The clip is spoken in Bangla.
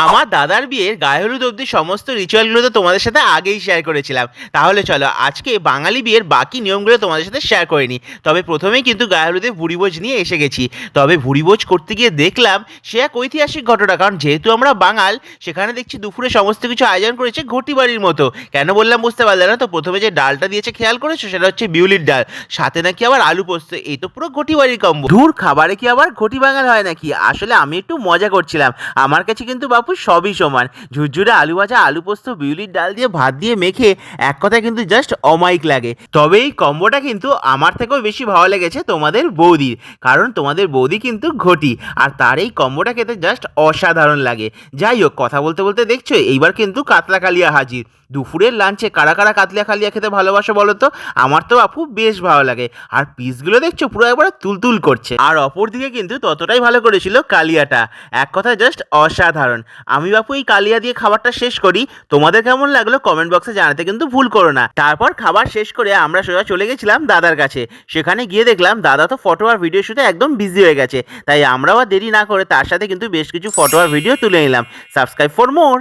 আমার দাদার বিয়ের গায়ে হলুদ অবধি সমস্ত রিচুয়ালগুলো তো তোমাদের সাথে আগেই শেয়ার করেছিলাম। তাহলে চলো আজকে বাঙালি বিয়ের বাকি নিয়মগুলো তোমাদের সাথে শেয়ার করে নিই। তবে প্রথমেই কিন্তু গায়ে হলুদে ভুরিভোজ নিয়ে এসে গেছি। তবে ভুরিভোজ করতে গিয়ে দেখলাম সে এক ঐতিহাসিক ঘটনা, কারণ যেহেতু আমরা বাঙাল, সেখানে দেখছি দুপুরে সমস্ত কিছু আয়োজন করেছে ঘটি বাড়ির মতো। কেন বললাম বুঝতে পারলে না তো? প্রথমে যে ডালটা দিয়েছে খেয়াল করেছো, সেটা হচ্ছে বিউলির ডাল, সাথে নাকি আবার আলু পোস্ত। এই তো পুরো ঘটি বাড়ির কম্বো। ধুর, খাবারে কি আবার ঘটি বাঙাল হয় নাকি? আসলে আমি একটু মজা করছিলাম। আমার কাছে কিন্তু বাপু সবই সমান। ঝুরঝুরে আলু ভাজা, আলু পোস্ত, বিউলির ডাল দিয়ে ভাত দিয়ে মেখে এক কথায় কিন্তু জাস্ট অমাইক লাগে। তবে এই কম্বোটা কিন্তু আমার থেকেও বেশি ভালো লেগেছে তোমাদের বৌদির, কারণ তোমাদের বৌদি কিন্তু ঘটি, আর তার এই কম্বোটা খেতে জাস্ট অসাধারণ লাগে। যাই হোক, কথা বলতে বলতে দেখছো এইবার কিন্তু কাতলা কালিয়া হাজির। দুপুরের লাঞ্চে কারা কারা কাতলা কালিয়া খেতে ভালোবাসো বলো তো? আমার তো আপু বেশ ভালো লাগে। আর পিসগুলো দেখছো পুরো একবারে তুলতুল করছে। আর অপরদিকে কিন্তু ততটাই ভালো করেছিল কালিয়াটা, এক কথায় জাস্ট অসাধারণ। আমি বাপু এই কালিয়া দিয়ে খাবারটা শেষ করি। তোমাদের কেমন লাগলো কমেন্ট বক্সে জানাতে কিন্তু ভুল করো না। তারপর খাবার শেষ করে আমরা সোজা চলে গেছিলাম দাদার কাছে। সেখানে গিয়ে দেখলাম দাদা তো ফটো আর ভিডিও শুটে একদম বিজি হয়ে গেছে। তাই আমরাও আর দেরি না করে তার সাথে কিন্তু বেশ কিছু ফটো আর ভিডিও তুলে নিলাম। Subscribe for more.